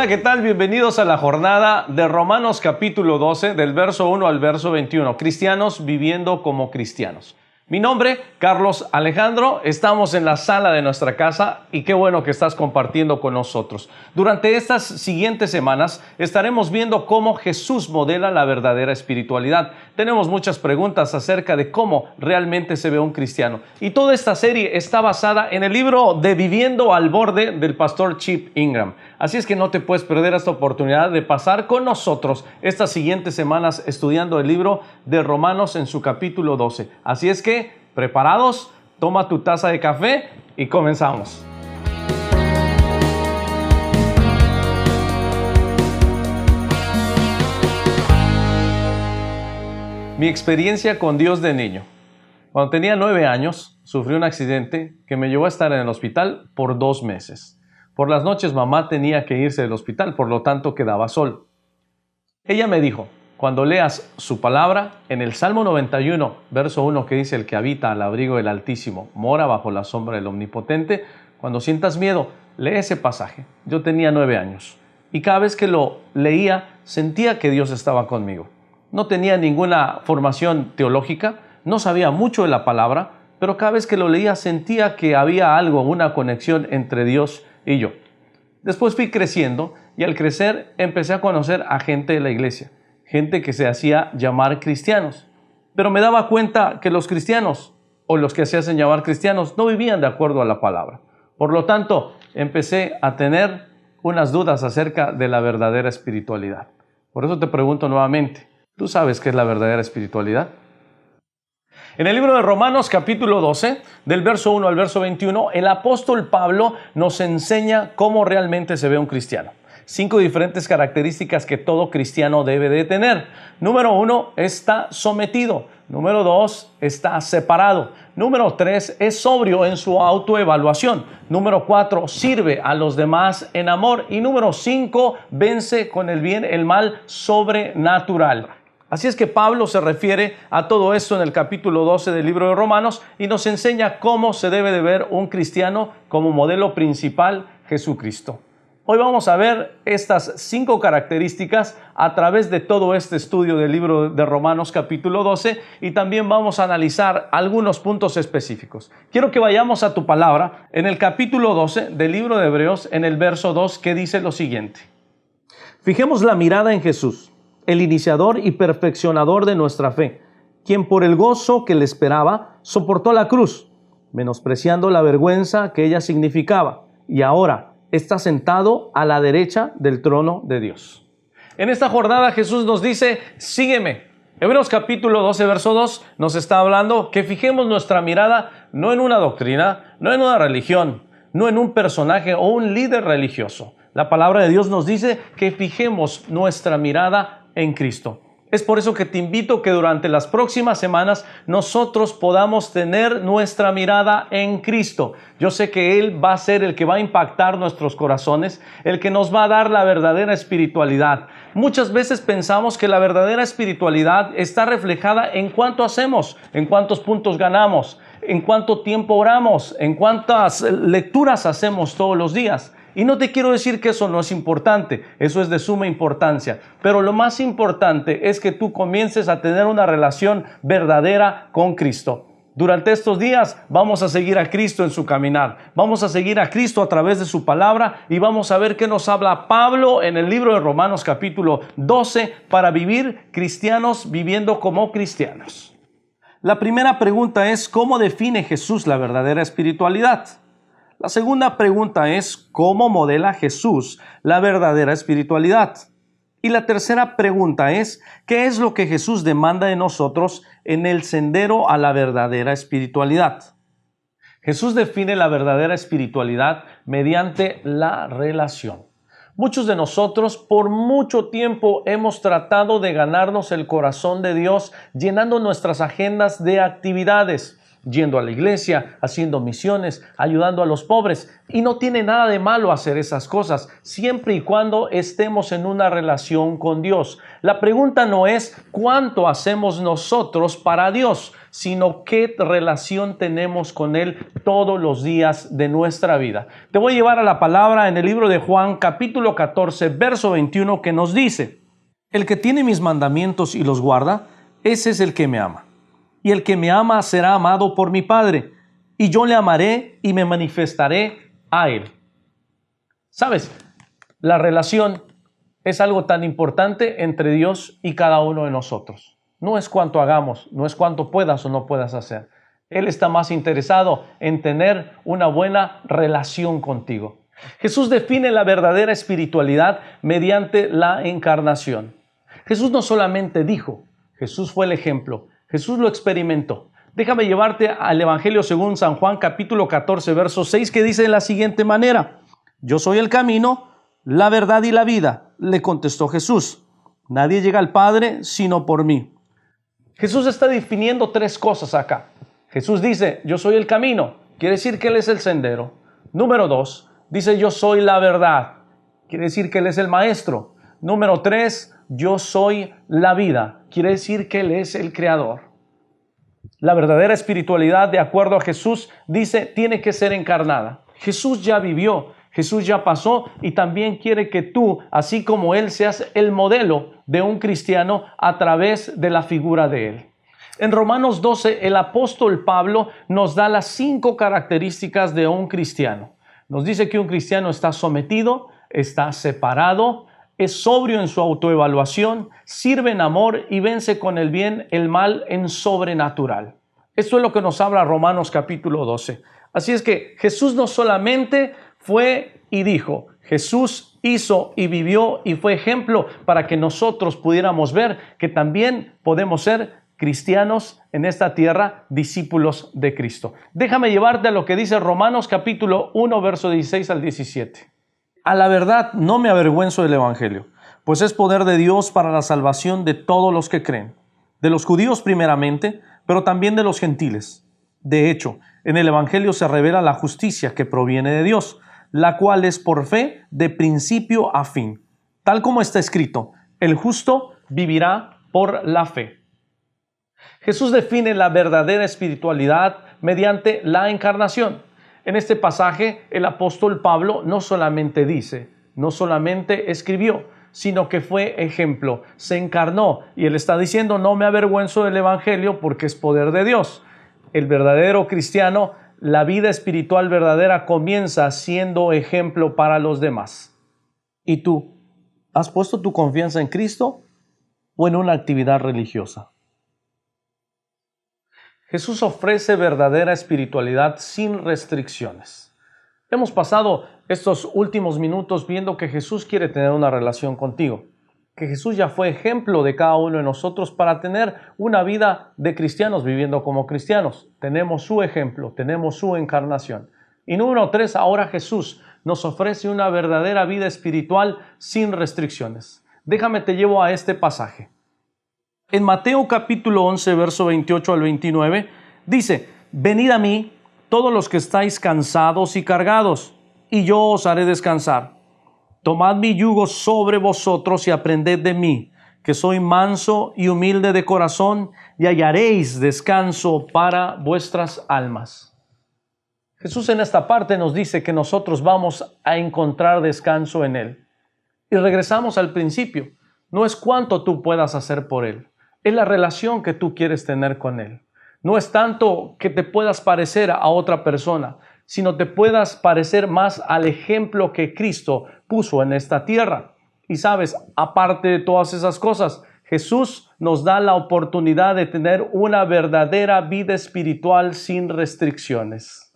Hola, ¿qué tal? Bienvenidos a la jornada de Romanos capítulo 12, del verso 1 al verso 21. Cristianos viviendo como cristianos. Mi nombre, Carlos Alejandro, estamos en la sala de nuestra casa y qué bueno que estás compartiendo con nosotros. Durante estas siguientes semanas estaremos viendo cómo Jesús modela la verdadera espiritualidad. Tenemos muchas preguntas acerca de cómo realmente se ve un cristiano. Y toda esta serie está basada en el libro de Viviendo al Borde del pastor Chip Ingram. Así es que no te puedes perder esta oportunidad de pasar con nosotros estas siguientes semanas estudiando el libro de Romanos en su capítulo 12. Así es que, ¿preparados? Toma tu taza de café y comenzamos. Mi experiencia con Dios de niño. Cuando tenía 9 años, sufrí un accidente que me llevó a estar en el hospital por 2 meses. Por las noches mamá tenía que irse del hospital, por lo tanto quedaba solo. Ella me dijo, cuando leas su palabra, en el Salmo 91, verso 1, que dice, el que habita al abrigo del Altísimo, mora bajo la sombra del Omnipotente, cuando sientas miedo, lee ese pasaje. Yo tenía 9 años y cada vez que lo leía, sentía que Dios estaba conmigo. No tenía ninguna formación teológica, no sabía mucho de la palabra, pero cada vez que lo leía sentía que había algo, una conexión entre Dios y yo. Después fui creciendo y al crecer empecé a conocer a gente de la iglesia, gente que se hacía llamar cristianos. Pero me daba cuenta que los cristianos, o los que se hacen llamar cristianos, no vivían de acuerdo a la palabra. Por lo tanto, empecé a tener unas dudas acerca de la verdadera espiritualidad. Por eso te pregunto nuevamente, ¿tú sabes qué es la verdadera espiritualidad? En el libro de Romanos capítulo 12, del verso 1 al verso 21, el apóstol Pablo nos enseña cómo realmente se ve un cristiano. 5 diferentes características que todo cristiano debe de tener. Número 1, está sometido. Número 2, está separado. Número 3, es sobrio en su autoevaluación. Número 4, sirve a los demás en amor. Y número 5, vence con el bien el mal sobrenatural. Así es que Pablo se refiere a todo esto en el capítulo 12 del libro de Romanos y nos enseña cómo se debe de ver un cristiano como modelo principal, Jesucristo. Hoy vamos a ver estas 5 características a través de todo este estudio del libro de Romanos capítulo 12 y también vamos a analizar algunos puntos específicos. Quiero que vayamos a tu palabra en el capítulo 12 del libro de Hebreos en el verso 2 que dice lo siguiente. Fijemos la mirada en Jesús, el iniciador y perfeccionador de nuestra fe, quien por el gozo que le esperaba soportó la cruz, menospreciando la vergüenza que ella significaba, y ahora está sentado a la derecha del trono de Dios. En esta jornada Jesús nos dice, sígueme. Hebreos capítulo 12, verso 2 nos está hablando que fijemos nuestra mirada no en una doctrina, no en una religión, no en un personaje o un líder religioso. La palabra de Dios nos dice que fijemos nuestra mirada en Cristo. Es por eso que te invito que durante las próximas semanas nosotros podamos tener nuestra mirada en Cristo. Yo sé que Él va a ser el que va a impactar nuestros corazones, el que nos va a dar la verdadera espiritualidad. Muchas veces pensamos que la verdadera espiritualidad está reflejada en cuánto hacemos, en cuántos puntos ganamos, en cuánto tiempo oramos, en cuántas lecturas hacemos todos los días. Y no te quiero decir que eso no es importante, eso es de suma importancia, pero lo más importante es que tú comiences a tener una relación verdadera con Cristo. Durante estos días vamos a seguir a Cristo en su caminar, vamos a seguir a Cristo a través de su palabra y vamos a ver qué nos habla Pablo en el libro de Romanos capítulo 12 para vivir cristianos viviendo como cristianos. La primera pregunta es, ¿cómo define Jesús la verdadera espiritualidad? La segunda pregunta es, ¿cómo modela Jesús la verdadera espiritualidad? Y la tercera pregunta es, ¿qué es lo que Jesús demanda de nosotros en el sendero a la verdadera espiritualidad? Jesús define la verdadera espiritualidad mediante la relación. Muchos de nosotros por mucho tiempo hemos tratado de ganarnos el corazón de Dios llenando nuestras agendas de actividades. yendo a la iglesia, haciendo misiones, ayudando a los pobres. Y no tiene nada de malo hacer esas cosas, siempre y cuando estemos en una relación con Dios. La pregunta no es cuánto hacemos nosotros para Dios, sino qué relación tenemos con Él todos los días de nuestra vida. Te voy a llevar a la palabra en el libro de Juan, capítulo 14, verso 21, que nos dice: el que tiene mis mandamientos y los guarda, ese es el que me ama. Y el que me ama será amado por mi Padre, y yo le amaré y me manifestaré a él. ¿Sabes? La relación es algo tan importante entre Dios y cada uno de nosotros. No es cuánto hagamos, no es cuánto puedas o no puedas hacer. Él está más interesado en tener una buena relación contigo. Jesús define la verdadera espiritualidad mediante la encarnación. Jesús no solamente dijo, Jesús fue el ejemplo, Jesús lo experimentó. Déjame llevarte al Evangelio según San Juan, capítulo 14, verso 6, que dice de la siguiente manera: yo soy el camino, la verdad y la vida, le contestó Jesús. Nadie llega al Padre sino por mí. Jesús está definiendo tres cosas acá. Jesús dice, yo soy el camino, quiere decir que Él es el sendero. Número 2, dice, yo soy la verdad, quiere decir que Él es el maestro. Número 3, yo soy la vida, quiere decir que Él es el creador. La verdadera espiritualidad, de acuerdo a Jesús, dice, tiene que ser encarnada. Jesús ya vivió, Jesús ya pasó y también quiere que tú, así como Él, seas el modelo de un cristiano a través de la figura de Él. En Romanos 12, el apóstol Pablo nos da las 5 características de un cristiano. Nos dice que un cristiano está sometido, está separado, es sobrio en su autoevaluación, sirve en amor y vence con el bien el mal en sobrenatural. Esto es lo que nos habla Romanos capítulo 12. Así es que Jesús no solamente fue y dijo, Jesús hizo y vivió y fue ejemplo para que nosotros pudiéramos ver que también podemos ser cristianos en esta tierra, discípulos de Cristo. Déjame llevarte a lo que dice Romanos capítulo 1, verso 16 al 17. A la verdad no me avergüenzo del Evangelio, pues es poder de Dios para la salvación de todos los que creen, de los judíos primeramente, pero también de los gentiles. De hecho, en el Evangelio se revela la justicia que proviene de Dios, la cual es por fe de principio a fin, tal como está escrito, el justo vivirá por la fe. Jesús define la verdadera espiritualidad mediante la encarnación. En este pasaje, el apóstol Pablo no solamente dice, no solamente escribió, sino que fue ejemplo, se encarnó. Y él está diciendo, no me avergüenzo del Evangelio porque es poder de Dios. El verdadero cristiano, la vida espiritual verdadera comienza siendo ejemplo para los demás. ¿Y tú? ¿Has puesto tu confianza en Cristo o en una actividad religiosa? Jesús ofrece verdadera espiritualidad sin restricciones. Hemos pasado estos últimos minutos viendo que Jesús quiere tener una relación contigo, que Jesús ya fue ejemplo de cada uno de nosotros para tener una vida de cristianos viviendo como cristianos. Tenemos su ejemplo, tenemos su encarnación. Y número 3, ahora Jesús nos ofrece una verdadera vida espiritual sin restricciones. Déjame te llevo a este pasaje. En Mateo capítulo 11, verso 28 al 29, dice, venid a mí todos los que estáis cansados y cargados, y yo os haré descansar. Tomad mi yugo sobre vosotros y aprended de mí, que soy manso y humilde de corazón, y hallaréis descanso para vuestras almas. Jesús en esta parte nos dice que nosotros vamos a encontrar descanso en Él. Y regresamos al principio. No es cuánto tú puedas hacer por Él. Es la relación que tú quieres tener con Él. No es tanto que te puedas parecer a otra persona, sino te puedas parecer más al ejemplo que Cristo puso en esta tierra. Y sabes, aparte de todas esas cosas, Jesús nos da la oportunidad de tener una verdadera vida espiritual sin restricciones.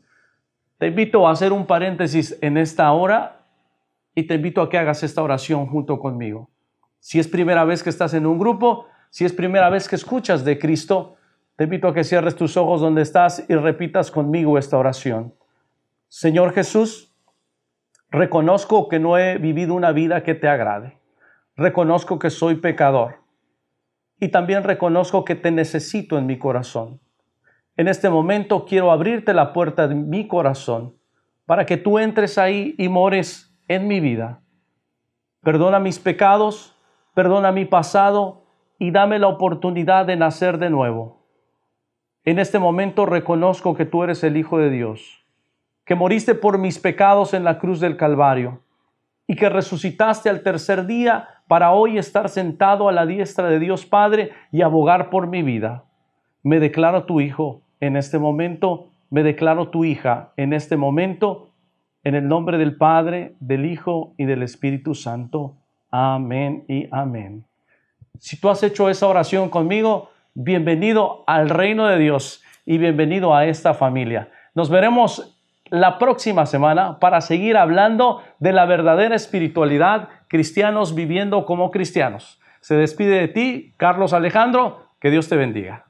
Te invito a hacer un paréntesis en esta hora y te invito a que hagas esta oración junto conmigo. Si es primera vez que estás en un grupo, si es primera vez que escuchas de Cristo, te invito a que cierres tus ojos donde estás y repitas conmigo esta oración. Señor Jesús, reconozco que no he vivido una vida que te agrade. Reconozco que soy pecador. Y también reconozco que te necesito en mi corazón. En este momento quiero abrirte la puerta de mi corazón para que tú entres ahí y mores en mi vida. Perdona mis pecados, perdona mi pasado y dame la oportunidad de nacer de nuevo. En este momento reconozco que tú eres el Hijo de Dios, que moriste por mis pecados en la cruz del Calvario y que resucitaste al tercer día para hoy estar sentado a la diestra de Dios Padre y abogar por mi vida. Me declaro tu hijo en este momento, me declaro tu hija en este momento, en el nombre del Padre, del Hijo y del Espíritu Santo. Amén y amén. Si tú has hecho esa oración conmigo, bienvenido al reino de Dios y bienvenido a esta familia. Nos veremos la próxima semana para seguir hablando de la verdadera espiritualidad, cristianos viviendo como cristianos. Se despide de ti, Carlos Alejandro. Que Dios te bendiga.